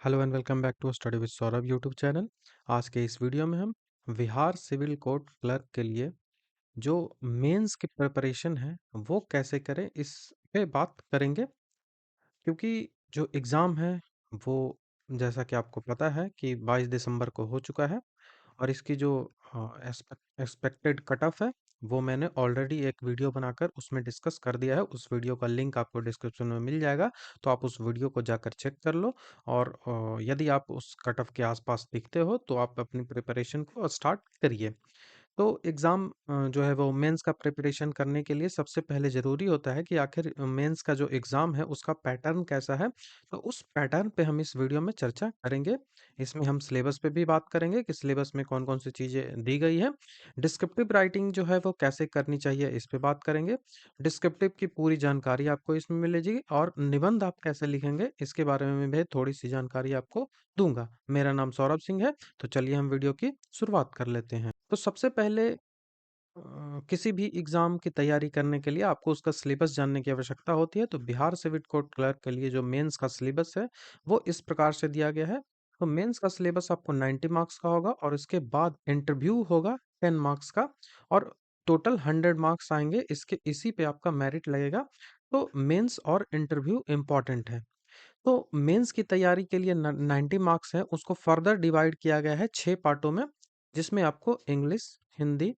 Hello and welcome back to study with Saurabh YouTube channel. आज के इस वीडियो में हम बिहार सिविल कोर्ट क्लर्क के लिए जो मेंस की प्रिपरेशन है वो कैसे करें इस पे बात करेंगे। क्योंकि जो एग्ज़ाम है वो जैसा कि आपको पता है कि 22 दिसंबर को हो चुका है और इसकी जो एक्सपेक्टेड कट ऑफ है वो मैंने ऑलरेडी एक वीडियो बनाकर उसमें डिस्कस कर दिया है। उस वीडियो का लिंक आपको डिस्क्रिप्शन में मिल जाएगा, तो आप उस वीडियो को जाकर चेक कर लो। और यदि आप उस कट ऑफ के आसपास दिखते हो तो आप अपनी प्रिपरेशन को स्टार्ट करिए। तो एग्ज़ाम जो है वो मेंस का प्रिपरेशन करने के लिए सबसे पहले ज़रूरी होता है कि आखिर मेंस का जो एग्ज़ाम है उसका पैटर्न कैसा है। तो उस पैटर्न पे हम इस वीडियो में चर्चा करेंगे। इसमें हम सिलेबस पे भी बात करेंगे कि सिलेबस में कौन-कौन सी चीज़ें दी गई हैं। डिस्क्रिप्टिव राइटिंग जो है वो कैसे करनी चाहिए इस पे बात करेंगे। डिस्क्रिप्टिव की पूरी जानकारी आपको इसमें मिलेगी और निबंध आप कैसे लिखेंगे इसके बारे में भी थोड़ी-सी जानकारी आपको दूँगा। मेरा नाम सौरभ सिंह है, तो चलिए हम वीडियो की शुरुआत कर लेते हैं। तो सबसे पहले किसी भी एग्ज़ाम की तैयारी करने के लिए आपको उसका सिलेबस जानने की आवश्यकता होती है। तो बिहार सिविल कोर्ट क्लर्क के लिए जो मेंस का सिलेबस है, वो इस प्रकार से दिया गया है। तो मेंस का सिलेबस आपको 90 मार्क्स का होगा और इसके बाद इंटरव्यू होगा 10 मार्क्स का और टोटल 100 मार्क्स आएँगे। इसी पे आपका मेरिट लगेगा। तो मेंस और इंटरव्यू इम्पोर्टेंट है। तो मेंस की तैयारी के लिए 90 मार्क्स है, उसको फर्दर डिवाइड किया गया है 6 पार्टों में, जिसमें आपको इंग्लिश, हिंदी,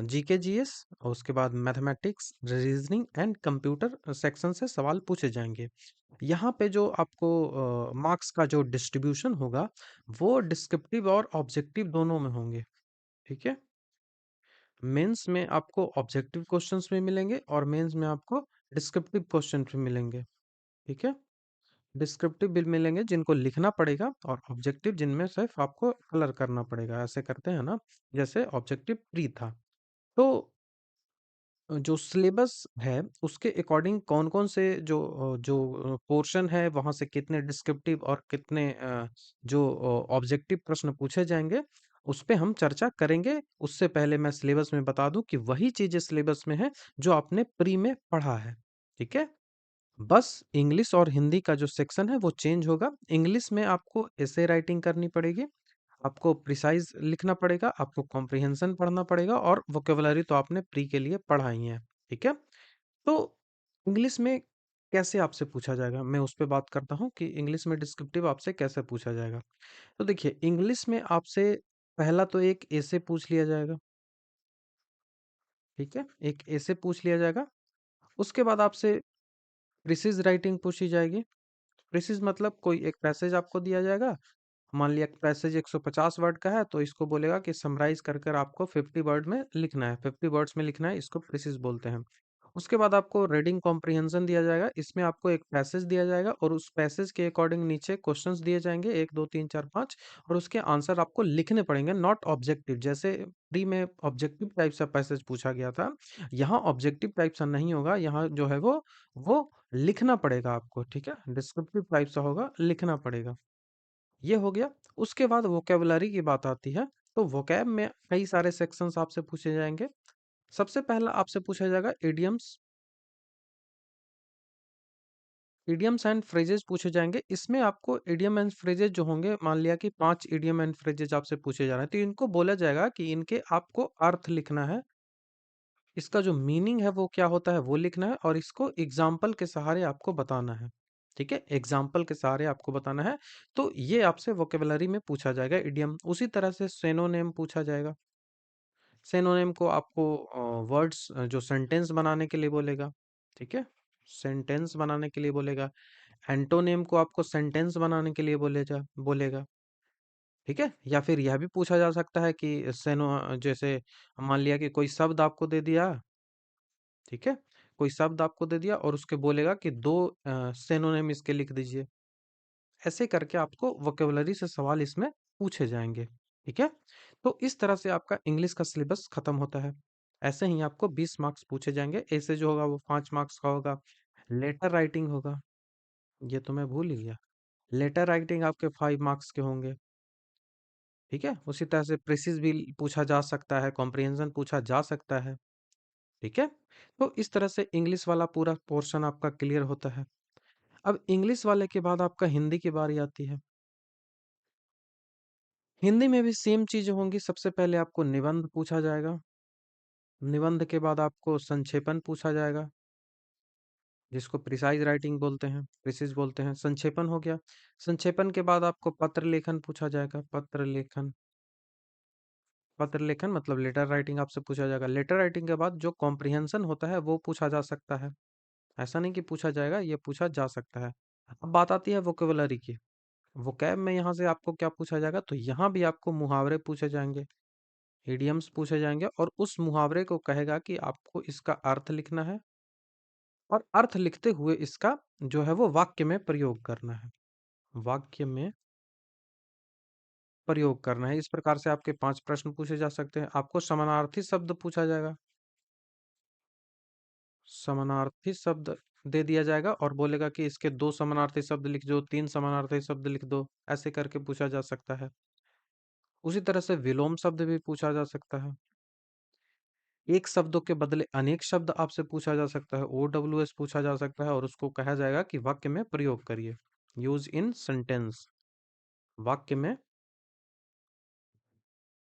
जीके जीएस और उसके बाद mathematics, reasoning and computer section से सवाल पूछे जाएंगे। यहाँ पे जो आपको मार्क्स का जो डिस्ट्रीब्यूशन होगा वो डिस्क्रिप्टिव और ऑब्जेक्टिव दोनों में होंगे। ठीक है। मेंस में आपको ऑब्जेक्टिव क्वेश्चंस भी मिलेंगे और मेंस में आपको डिस्क्रिप्टिव क्वेश्चन भी मिलेंगे। ठीक है। डिस्क्रिप्टिव भी मिलेंगे जिनको लिखना पड़ेगा और ऑब्जेक्टिव जिनमें सिर्फ आपको कलर करना पड़ेगा। ऐसे करते हैं ना, जैसे ऑब्जेक्टिव प्री था। तो जो सिलेबस है उसके अकॉर्डिंग कौन-कौन से जो पोर्शन है वहाँ से कितने डिस्क्रिप्टिव और कितने जो ऑब्जेक्टिव प्रश्न पूछे जाएँगे, उस पे हम चर्चा करेंगे। उससे पहले मैं सिलेबस में बता दूँ कि वही चीज़ें सिलेबस में है जो आपने प्री में पढ़ा है। ठीक है? बस इंग्लिश और हिंदी का जो सेक्शन है वो चेंज होगा। इंग्लिश में आपको एसे राइटिंग करनी पड़ेगी, आपको प्रिसाइज़ लिखना पड़ेगा, आपको कॉम्प्रिहेंशन पढ़ना पड़ेगा और वोकैब्युलरी तो आपने प्री के लिए पढ़ा ही है। ठीक है? तो इंग्लिश में कैसे आपसे पूछा जाएगा, मैं उस पे बात करता हूँ कि इंग्लिश में डिस्क्रिप्टिव आपसे कैसे पूछा जाएगा। तो देखिए, इंग्लिश में आपसे पहला तो एक एसे पूछ लिया जाएगा। ठीक है? एक एसे पूछ लिया जाएगा। उसके बाद आपसे प्रिसिज़ राइटिंग पूछी जाएगी। प्रिसिज़ मतलब कोई एक पैसेज आपको दिया जाएगा। मान लिया कि पैसेज 150 वर्ड का है, तो इसको बोलेगा कि समराइज कर कर आपको 50 वर्ड में लिखना है, 50 वर्ड्स में लिखना है, इसको प्रिसिज बोलते हैं। उसके बाद आपको रीडिंग कॉम्प्रिहेंशन दिया जाएगा। इसमें आपको एक पैसेज दिया जाएगा और उस पैसेज के अकॉर्डिंग नीचे क्वेश्चंस दिए जाएंगे 1 2 3 4 5 और उसके आंसर आपको लिखने पड़ेंगे, नॉट ऑब्जेक्टिव। जैसे प्री में ऑब्जेक्टिव टाइप सा पैसेज पूछा गया था, यहाँ ऑब्जेक्टिव टाइप सा नहीं होगा। यहाँ जो है वो लिखना पड़ेगा आपको। ठीक है, डिस्क्रिप्टिव टाइप सा होगा, लिखना पड़ेगा। ये हो गया। उसके बाद वोकैबुलरी की बात आती है। तो वोकैब में कई सारे सेक्शंस आपसे पूछे जाएंगे। सबसे पहला आपसे पूछा जाएगा इडियम्स। इडियम्स एंड फ्रेजेस पूछे जाएंगे। इसमें आपको इडियम एंड फ्रेजेस जो होंगे, मान लिया कि 5 इडियम एंड फ्रेजेस आपसे पूछे जा रहे हैं, तो इनको बोला जाएगा कि इनके आपको अर्थ लिखना है। इसका जो मीनिंग है वो क्या होता है वो लिखना है और इसको एग्जाम्पल के सहारे आपको बताना है। ठीक है, एग्जाम्पल के सहारे आपको बताना है। तो ये आपसे वोकेबलरी में पूछा जाएगा इडियम। उसी तरह से सिनोनिम पूछा जाएगा। सिनोनिम को आपको वर्ड्स जो सेंटेंस बनाने के लिए बोलेगा। ठीक है, सेंटेंस बनाने के लिए बोलेगा। एंटोनिम को आपको सेंटेंस बनाने के लिए बोलेगा। ठीक है, या फिर यह भी पूछा जा सकता है कि जैसे मान लिया कि कोई शब्द आपको दे दिया। ठीक है, कोई शब्द आपको दे दिया और उसके बोलेगा कि दो सिनोनिम इसके लिख दीजिए। ऐसे करके आपको वोकेबलरी से सवाल इसमें पूछे जाएंगे। ठीक है, तो इस तरह से आपका इंग्लिश का सिलेबस खत्म होता है। ऐसे ही आपको 20 मार्क्स पूछे जाएंगे। ऐसे जो होगा वो 5 मार्क्स का होगा। लेटर राइटिंग होगा, ये तो मैं भूल ही गया। लेटर राइटिंग आपके 5 मार्क्स के होंगे। ठीक है, उसी तरह से प्रेसिज भी पूछा जा सकता है, कॉम्प्रिहेंशन पूछा जा सकता है। ठीक है, तो इस तरह से इंग्लिश वाला पूरा पोर्शन आपका क्लियर होता है। अब इंग्लिश वाले के बाद आपका हिंदी की बारी आती है। हिंदी में भी सेम चीज़ होंगी। सबसे पहले आपको निबंध पूछा जाएगा। निबंध के बाद आपको संक्षेपण पूछा जाएगा, जिसको प्रिसाइज़ राइटिंग बोलते हैं, प्रिसिज़ बोलते हैं, संक्षेपण हो गया। संक्षेपण के बाद आपको पत्र लेखन पूछा जाएगा, पत्र लेखन। पत्र लेखन मतलब लेटर राइटिंग आपसे पूछा जाएगा। लेटर राइटिंग के बाद जो कॉम्प्रिहेंशन होता है वो पूछा जा सकता है। ऐसा नहीं कि पूछा जाएगा, ये पूछा जा सकता है। अब बात आती है वोकैब्युलरी की। वोकैब में यहाँ से आपको क्या पूछा जाएगा, तो यहाँ भी आपको मुहावरे पूछे जाएंगे, इडियम्स पूछे जाएंगे, और उस मुहावरे को कहेगा कि आपको इसका अर्थ लिखना है, और अर्थ लिखते हुए इसका जो है वो वाक्य में प्रयोग करना है। वाक्य में प्रयोग करना है। इस प्रकार से आपके 5 प्रश्न पूछे जा सकते हैं। आपको समानार्थी शब्द पूछा जाएगा। समानार्थी शब्द दे दिया जाएगा और बोलेगा कि इसके 2 समानार्थी शब्द लिख दो, 3 समानार्थी शब्द लिख दो, ऐसे करके पूछा जा सकता है। उसी तरह से विलोम शब्द भी पूछा जा सकता है। एक शब्दों के बदले अनेक शब्द आपसे पूछा जा सकता है, ओडब्ल्यूएस पूछा जा सकता है, और उसको कहा जाएगा कि वाक्य में प्रयोग करिए, यूज इन सेंटेंस, वाक्य में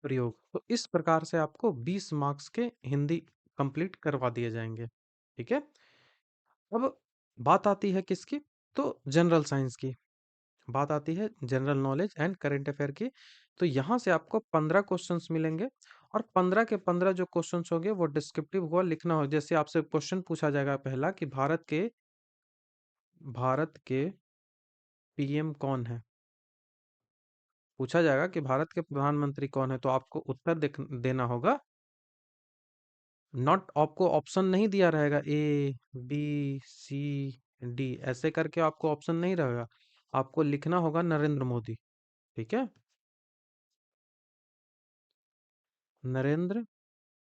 प्रयोग। तो इस प्रकार से आपको 20 मार्क्स के हिंदी कंप्लीट करवा दिए जाएंगे। ठीक है। अब बात आती है किसकी, तो जनरल साइंस की। बात आती है general knowledge and current affair की। तो यहाँ से आपको 15 क्वेश्चंस मिलेंगे, और 15 के 15 जो क्वेश्चंस होंगे वो डिस्क्रिप्टिव हुआ लिखना हो। जैसे आपसे क्वेश्चन पूछा जाएगा पहला कि भारत के पीएम कौन है। पूछा जाएगा कि भारत के प्रधानमंत्री कौन है, तो आपको उत्तर देना होगा। नॉट, आपको ऑप्शन नहीं दिया रहेगा ए बी सी डी, ऐसे करके आपको ऑप्शन नहीं रहेगा। आपको लिखना होगा नरेंद्र मोदी। ठीक है, नरेंद्र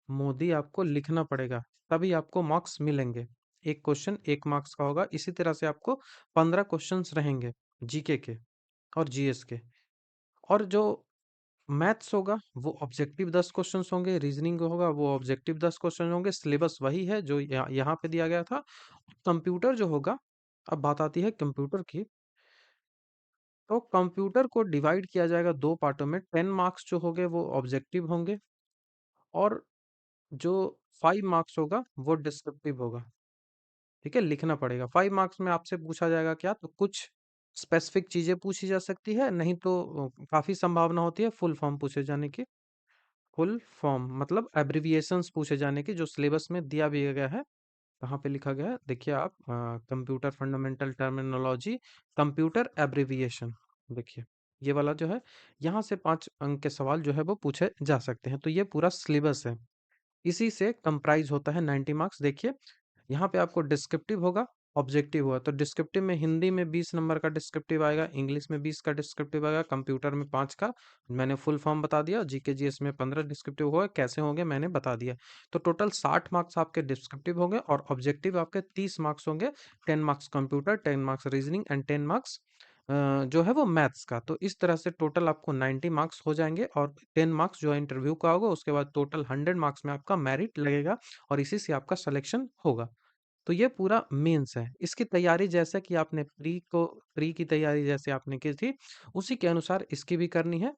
मोदी आपको लिखना पड़ेगा, तभी आपको मार्क्स मिलेंगे। एक क्वेश्चन 1 मार्क्स का होगा। इसी तरह से आपको 15 क्वेश्चंस रहेंगे जीके के और जीएस के। और जो मैथ्स होगा वो ऑब्जेक्टिव 10 क्वेश्चंस होंगे, रीजनिंग होगा वो ऑब्जेक्टिव 10 क्वेश्चन होंगे। सिलेबस वही है जो यहाँ पे दिया गया था। कंप्यूटर जो होगा, अब बात आती है कंप्यूटर की। तो कंप्यूटर को डिवाइड किया जाएगा 2 पार्टों में। 10 मार्क्स जो होंगे वो ऑब्जेक्टिव होंगे, और जो 5 मार्क्स होगा वो डिस्क्रिप्टिव होगा। ठीक है, लिखना पड़ेगा। 5 मार्क्स में आपसे पूछा जाएगा क्या, तो कुछ स्पेसिफिक चीजें पूछी जा सकती है, नहीं तो काफी संभावना होती है फुल फॉर्म पूछे जाने की। फुल फॉर्म मतलब एब्रिविएशंस पूछे जाने की, जो सिलेबस में दिया भी गया है। कहाँ पे लिखा गया है देखिए आप, computer fundamental terminology, computer abbreviation. देखिए ये वाला जो है, यहाँ से 5 अंक के सवाल जो है वो पूछे जा सकते हैं। तो ये पूरा सिलेबस है, इसी से कंप्राइज होता है 90 मार्क्स। देखिए यहाँ पे आपको डिस्क्रिप्टिव होगा, ऑब्जेक्टिव हुआ। तो डिस्क्रिप्टिव में हिंदी में 20 नंबर का डिस्क्रिप्टिव आएगा, इंग्लिश में 20 का डिस्क्रिप्टिव आएगा, कंप्यूटर में 5 का। मैंने फुल फॉर्म बता दिया। जीके जीएस में 15 डिस्क्रिप्टिव होगा, कैसे होंगे मैंने बता दिया। तो टोटल 60 मार्क्स आपके डिस्क्रिप्टिव होंगे, और ऑब्जेक्टिव आपके 30 मार्क्स होंगे। 10 marks computer, 10 marks reasoning and 10 marks जो है वो मैथ्स का। तो इस तरह से टोटल आपको 90 मार्क्स हो जाएंगे, और 10 मार्क्स जो इंटरव्यू का होगा, उसके बाद टोटल 100 मार्क्स में आपका मेरिट लगेगा, और इसी से आपका सिलेक्शन होगा। तो ये पूरा मेंस है। इसकी तैयारी जैसे कि आपने प्री की तैयारी जैसे आपने की थी, उसी के अनुसार इसकी भी करनी है।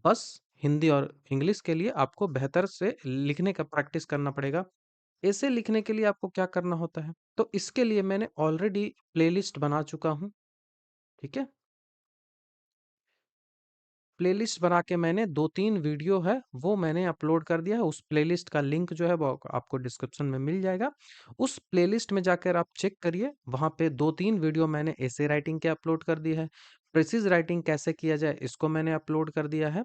बस हिंदी और इंग्लिश के लिए आपको बेहतर से लिखने का प्रैक्टिस करना पड़ेगा। ऐसे लिखने के लिए आपको क्या करना होता है, तो इसके लिए मैंने ऑलरेडी प्लेलिस्ट बना चुका हूँ। ठीक है, प्लेलिस्ट बना के मैंने 2-3 वीडियो है वो मैंने अपलोड कर दिया है। उस प्लेलिस्ट का लिंक जो है वो आपको डिस्क्रिप्शन में मिल जाएगा। उस प्लेलिस्ट में जाकर आप चेक करिए, वहाँ पे 2-3 वीडियो मैंने ऐसे राइटिंग के अपलोड कर दिया है। प्रिसिज राइटिंग कैसे किया जाए इसको मैंने अपलोड कर दिया है।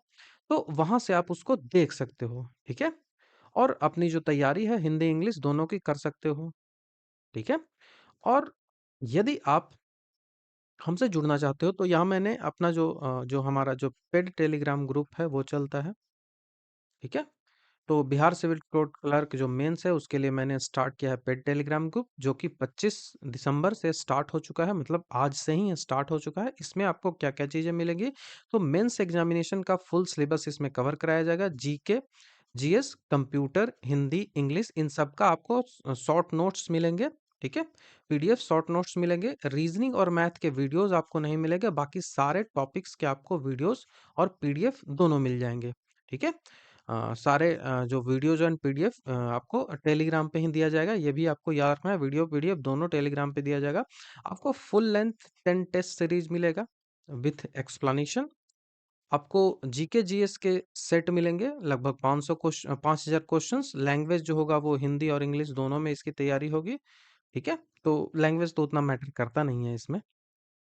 तो वहाँ से आप उसको देख सकते हो। ठीक है, और अपनी जो तैयारी है हिंदी इंग्लिश दोनों की कर सकते हो। ठीक है, और यदि आप हमसे जुड़ना चाहते हो तो यहाँ मैंने अपना जो हमारा जो पेड टेलीग्राम ग्रुप है वो चलता है। ठीक है, तो बिहार सिविल कोर्ट क्लर्क जो मेंस है उसके लिए मैंने स्टार्ट किया है पेड टेलीग्राम ग्रुप, जो कि 25 दिसंबर से स्टार्ट हो चुका है, मतलब आज से ही स्टार्ट हो चुका है। इसमें आपको क्या क्या चीजें मिलेंगी, तो मेंस एग्जामिनेशन का फुल सिलेबस इसमें कवर कराया जाएगा। GK, GS, computer, Hindi, English, इन सब का आपको शॉर्ट नोट्स मिलेंगे। ठीक है? पीडीएफ शॉर्ट नोट्स मिलेंगे, रीजनिंग और मैथ के वीडियोज़ आपको नहीं मिलेंगे, बाकी सारे टॉपिक्स के आपको वीडियोज़ और पीडीएफ दोनों मिल जाएँगे, ठीक है? सारे जो वीडियोज़ एंड पीडीएफ आपको टेलीग्राम पे ही दिया जाएगा, ये भी आपको याद रखना है, वीडियो, पीडीएफ दोनों टेलीग्राम पे दिया जाएगा। आपको फुल लेंथ 10 टेस्ट सीरीज़ मिलेगा विथ एक्सप्लेनेशन। आपको जीके जीएस के सेट मिलेंगे लगभग 5000 क्वेश्चंस। लैंग्वेज जो होगा वो हिंदी और इंग्लिश दोनों में इसकी तैयारी होगी, ठीक है? तो लैंग्वेज तो उतना मैटर करता नहीं है इसमें,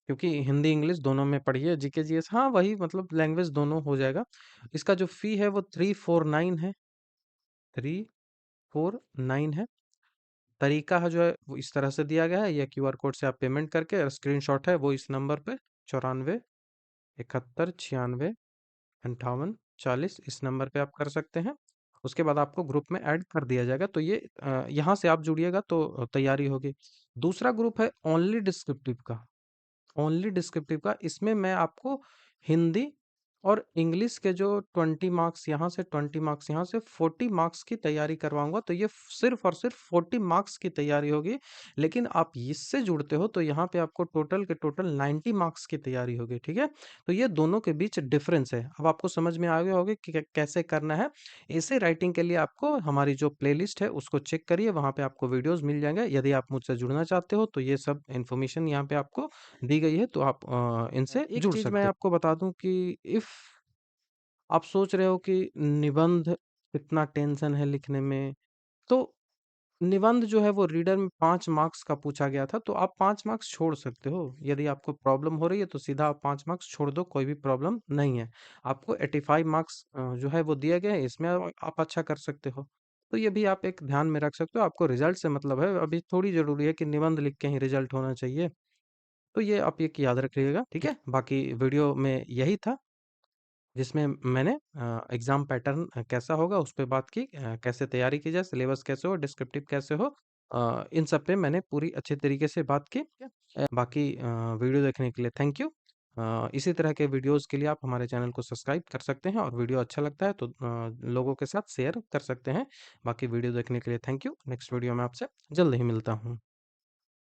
क्योंकि हिंदी इंग्लिश दोनों में पढ़िए, जीके जीएस हाँ वही मतलब लैंग्वेज दोनों हो जाएगा। इसका जो फी है वो 349 है, 349 है। तरीका है जो है वो इस तरह से दिया गया है, ये क्यूआर कोड से आप पेमेंट करके स्क्रीनशॉट है वो इस नंबर पे 94 71 96 58 40 इस नंबर पे आप कर सकते हैं। उसके बाद आपको ग्रुप में ऐड कर दिया जाएगा, तो ये यहाँ से आप जुड़िएगा तो तैयारी होगी। दूसरा ग्रुप है ओनली डिस्क्रिप्टिव का। इसमें मैं आपको हिंदी और इंग्लिश के जो 20 मार्क्स यहाँ से 20 मार्क्स यहाँ से 40 मार्क्स की तैयारी करवाऊंगा। तो ये सिर्फ और सिर्फ 40 मार्क्स की तैयारी होगी, लेकिन आप इससे जुड़ते हो तो यहाँ पे आपको टोटल के टोटल 90 मार्क्स की तैयारी होगी, ठीक है? तो ये दोनों के बीच डिफरेंस है। अब आपको समझ में आ गया होगा कि कैसे करना है। ऐसे राइटिंग के लिए आपको हमारी जो प्लेलिस्ट है उसको चेक करिए, वहाँ पे आपको वीडियोस मिल जाएंगे। यदि आप मुझसे जुड़ना चाहते हो तो ये सब इन्फॉर्मेशन यहाँ पे आपको दी गई है, तो आप इनसे एक जुड़ चीज़ मैं सकते आपको बता दूँ कि इफ़ आप सोच रहे हो कि निबंध कितना टेंशन है लिखने में, तो निबंध जो है वो रीडर में 5 मार्क्स का पूछा गया था, तो आप 5 मार्क्स छोड़ सकते हो। यदि आपको प्रॉब्लम हो रही है तो सीधा आप 5 मार्क्स छोड़ दो, कोई भी प्रॉब्लम नहीं है। आपको 85 मार्क्स जो है वो दिए गए हैं, इसमें आप अच्छा कर सकते हो। तो ये भी आप एक ध्यान में रख सकते हो, आपको रिज़ल्ट से मतलब है, अभी थोड़ी ज़रूरी है कि निबंध लिख के ही रिज़ल्ट होना चाहिए। तो ये आप एक याद रखिएगा, ठीक है? बाकी वीडियो में यही था, जिसमें मैंने एग्ज़ाम पैटर्न कैसा होगा उस पे बात की, कैसे तैयारी की जाए, सिलेबस कैसे हो, डिस्क्रिप्टिव कैसे हो, इन सब पे मैंने पूरी अच्छे तरीके से बात की। बाकी वीडियो देखने के लिए थैंक यू। इसी तरह के वीडियोज़ के लिए आप हमारे चैनल को सब्सक्राइब कर सकते हैं, और वीडियो अच्छा लगता है तो लोगों के साथ शेयर कर सकते हैं। बाकी वीडियो देखने के लिए थैंक यू। नेक्स्ट वीडियो में आपसे जल्द ही मिलता हूँ।